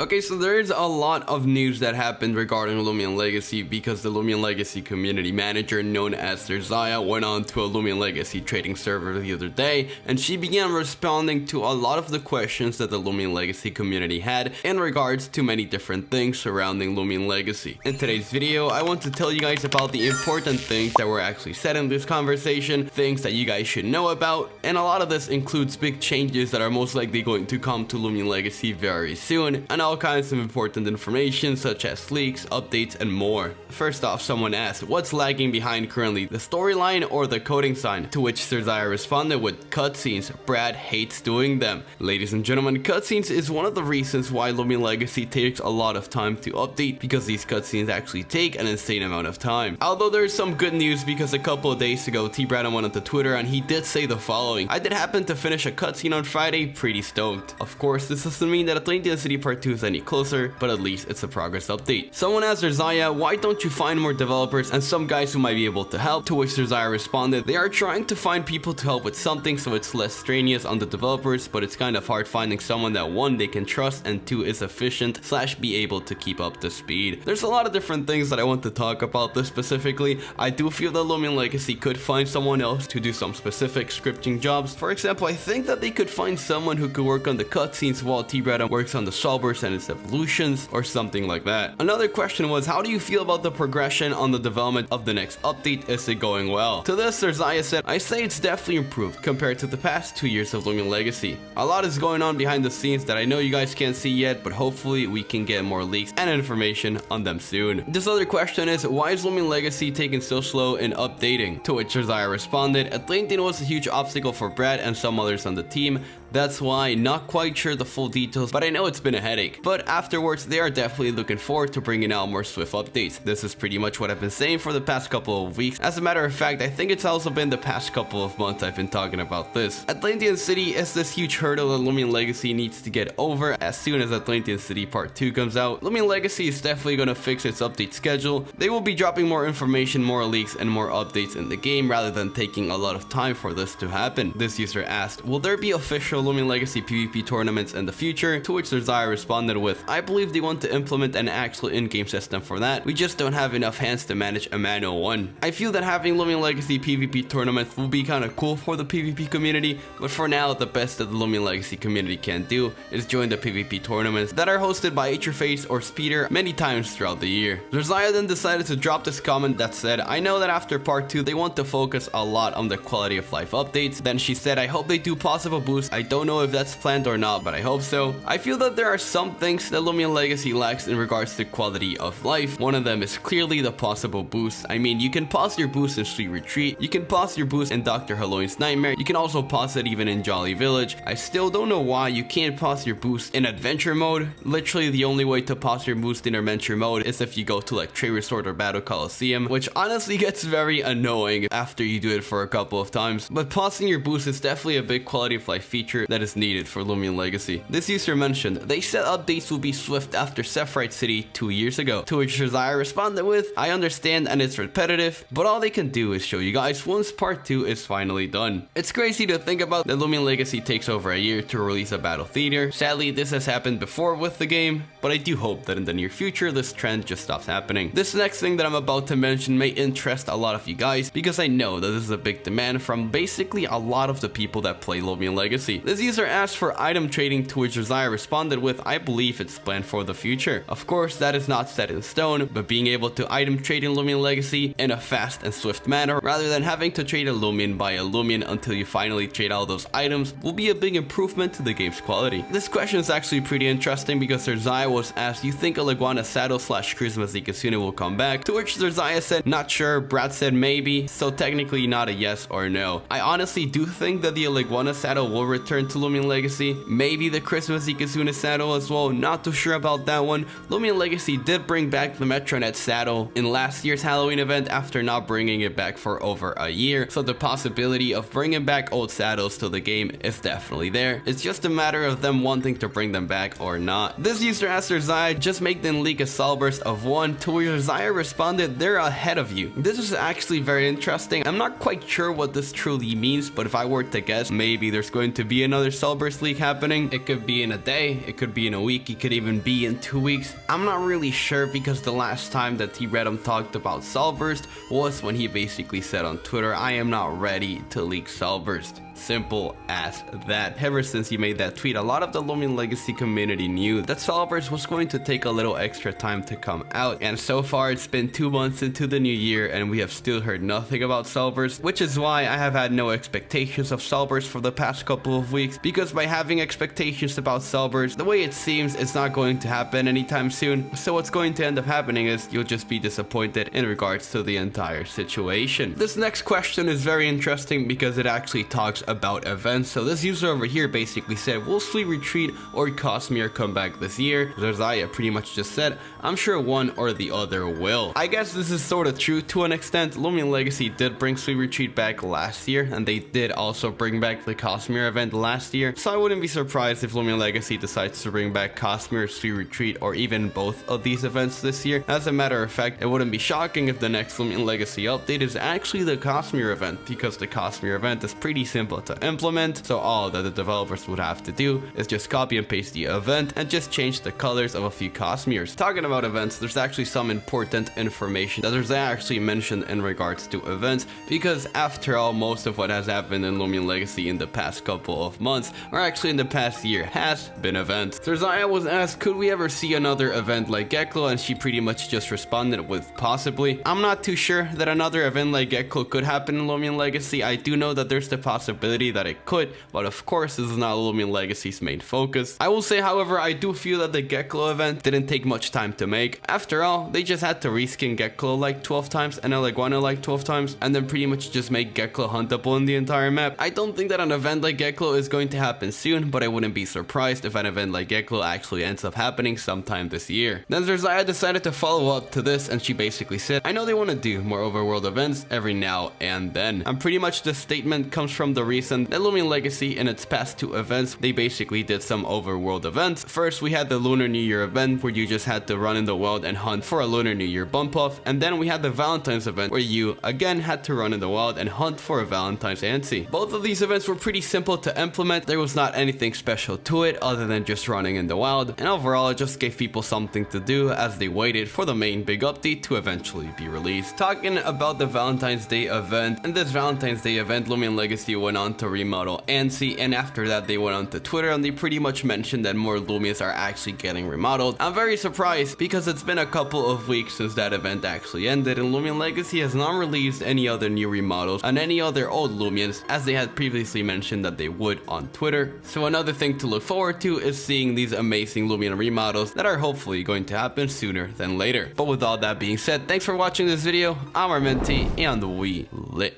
Okay, so there's a lot of news that happened regarding Loomian Legacy because the Loomian Legacy community manager known as Zerzaya went on to a Loomian Legacy trading server the other day, and she began responding to a lot of the questions that the Loomian Legacy community had in regards to many different things surrounding Loomian Legacy. In today's video, I want to tell you guys about the important things that were actually said in this conversation, things that you guys should know about, and a lot of this includes big changes that are most likely going to come to Loomian Legacy very soon, and all kinds of important information such as leaks, updates, and more. First off, someone asked, what's lagging behind currently, the storyline or the coding sign? To which Zerzaya responded with, cutscenes, Brad hates doing them. Ladies and gentlemen, cutscenes is one of the reasons why Loomian Legacy takes a lot of time to update, because these cutscenes actually take an insane amount of time. Although there's some good news, because a couple of days ago, T-Brandon went onto Twitter and he did say the following: I did happen to finish a cutscene on Friday, pretty stoked. Of course, this doesn't mean that Atlantean City Part 2 is any closer, but at least it's a progress update. Someone asked Zerzaya, why don't you find more developers and some guys who might be able to help? To which Zerzaya responded, they are trying to find people to help with something so it's less strenuous on the developers, but it's kind of hard finding someone that one, they can trust, and two, is efficient / be able to keep up the speed. There's a lot of different things that I want to talk about this specifically. I do feel that Loomian Legacy could find someone else to do some specific scripting jobs. For example, I think that they could find someone who could work on the cutscenes while T-Brandon works on the Soulburst and its evolutions, or something like that. Another question was, how do you feel about the progression on the development of the next update? Is it going well? To this, Zerzaya said, I say it's definitely improved compared to the past 2 years of Loomian Legacy. A lot is going on behind the scenes that I know you guys can't see yet, but hopefully we can get more leaks and information on them soon. This other question is, why is Loomian Legacy taking so slow in updating? To which Zerzaya responded, Atlantean was a huge obstacle for Brad and some others on the team. That's why, not quite sure the full details, but I know it's been a headache. But afterwards, they are definitely looking forward to bringing out more swift updates. This is pretty much what I've been saying for the past couple of weeks. As a matter of fact, I think it's also been the past couple of months I've been talking about this. Atlantean City is this huge hurdle that Loomian Legacy needs to get over as soon as Atlantean City Part 2 comes out. Loomian Legacy is definitely going to fix its update schedule. They will be dropping more information, more leaks, and more updates in the game rather than taking a lot of time for this to happen. This user asked, will there be official Loomian Legacy PvP tournaments in the future? To which Zerzaya responded with, I believe they want to implement an actual in-game system for that. We just don't have enough hands to manage a manual one. I feel that having Loomian Legacy PvP tournaments will be kind of cool for the PvP community, but for now, the best that the Loomian Legacy community can do is join the PvP tournaments that are hosted by Interface or Speeder many times throughout the year. Zerzaya then decided to drop this comment that said, I know that after Part 2, they want to focus a lot on the quality of life updates. Then she said, I hope they do possible boosts. I don't know if that's planned or not, but I hope so. I feel that there are some things that Loomian Legacy lacks in regards to quality of life. One of them is clearly the possible boost. I mean, you can pause your boost in Sweet Retreat, you can pause your boost in Dr. Halloween's Nightmare, you can also pause it even in Jolly Village. I still don't know why you can't pause your boost in Adventure Mode. Literally the only way to pause your boost in Adventure Mode is if you go to like Trade Resort or Battle Coliseum, which honestly gets very annoying after you do it for a couple of times. But pausing your boost is definitely a big quality of life feature that is needed for Loomian Legacy. This user mentioned, they said updates will be swift after Sephiroth City 2 years ago. To which Zerzaya responded with, I understand and it's repetitive, but all they can do is show you guys once Part 2 is finally done. It's crazy to think about that Loomian Legacy takes over a year to release a battle theater. Sadly, this has happened before with the game, but I do hope that in the near future this trend just stops happening. This next thing that I'm about to mention may interest a lot of you guys, because I know that this is a big demand from basically a lot of the people that play Loomian Legacy. This user asked for item trading, to which Zerzaya responded with, I believe it's planned for the future. Of course, that is not set in stone, but being able to item trade in Loomian Legacy in a fast and swift manner, rather than having to trade a Loomian by a Loomian until you finally trade all those items, will be a big improvement to the game's quality. This question is actually pretty interesting because Zerzaya was asked, you think a Leguana Saddle / Cosmicyl will come back? To which Zerzaya said, not sure, Brad said maybe, so technically not a yes or no. I honestly do think that the Leguana Saddle will return to Loomian Legacy, maybe the Cosmicyl saddle as well, not too sure about that one. Loomian Legacy did bring back the Metronet saddle in last year's Halloween event after not bringing it back for over a year, so the possibility of bringing back old saddles to the game is definitely there. It's just a matter of them wanting to bring them back or not. This user asked Zerzaya, just make them leak a Soulburst of 1, to which Zerzaya responded, they're ahead of you. This is actually very interesting. I'm not quite sure what this truly means, but if I were to guess, maybe there's going to be be another Soulburst leak happening. It could be in a day, it could be in a week, it could even be in 2 weeks. I'm not really sure because the last time that T-Redum talked about Soulburst was when he basically said on Twitter, I am not ready to leak Soulburst. Simple as that. Ever since he made that tweet, a lot of the Loomian Legacy community knew that Soulburst was going to take a little extra time to come out, and so far it's been 2 months into the new year and we have still heard nothing about Soulburst, which is why I have had no expectations of Soulburst for the past couple of weeks, because by having expectations about Soulburst, the way it seems it's not going to happen anytime soon. So what's going to end up happening is you'll just be disappointed in regards to the entire situation. This next question is very interesting because it actually talks about events. So this user over here basically said, will Sweet Retreat or Cosmicyl come back this year? Zerzaya pretty much just said, I'm sure one or the other will. I guess this is sort of true to an extent. Loomian Legacy did bring Sweet Retreat back last year, and they did also bring back the Cosmicyl event last year, so I wouldn't be surprised if Loomian Legacy decides to bring back Cosmicyl, Sweet Retreat, or even both of these events this year. As a matter of fact, it wouldn't be shocking if the next Loomian Legacy update is actually the Cosmicyl event, because the Cosmicyl event is pretty simple to implement, so all that the developers would have to do is just copy and paste the event and just change the colors of a few Cosmicyls. Talking about events, there's actually some important information that there's actually mentioned in regards to events, because after all, most of what has happened in Loomian Legacy in the past couple of months, or actually in the past year, has been events. Zerzaya was asked, could we ever see another event like Geklo, and she pretty much just responded with possibly. I'm not too sure that another event like Geklo could happen in Loomian Legacy. I do know that there's the possibility that it could, but of course this is not Loomian Legacy's main focus. I will say, however, I do feel that the Geklo event didn't take much time to make. After all, they just had to reskin Geklo like 12 times and Eleguana like 12 times, and then pretty much just make Geklo huntable in the entire map. I don't think that an event like Geklo is going to happen soon, but I wouldn't be surprised if an event like Geklo actually ends up happening sometime this year. Then Zerzaya decided to follow up to this, and she basically said, I know they want to do more overworld events every now and then. And pretty much the statement comes from the reason that Loomian Legacy in its past 2 events, they basically did some overworld events. First, we had the Lunar New Year event where you just had to run in the wild and hunt for a Lunar New Year bump off, and then we had the Valentine's event where you again had to run in the wild and hunt for a Valentine's antsy. Both of these events were pretty simple to implement. There was not anything special to it other than just running in the wild, and overall it just gave people something to do as they waited for the main big update to eventually be released. Talking about the Valentine's Day event, in this Valentine's Day event, Loomian Legacy went on to remodel Antsy, and after that they went on to Twitter and they pretty much mentioned that more Loomians are actually getting remodeled. I'm very surprised because it's been a couple of weeks since that event actually ended, and Loomian Legacy has not released any other new remodels on any other old Loomians as they had previously mentioned that they would on Twitter. So another thing to look forward to is seeing these amazing Loomian remodels that are hopefully going to happen sooner than later. But with all that being said, thanks for watching this video. I'm Armenti and we lit.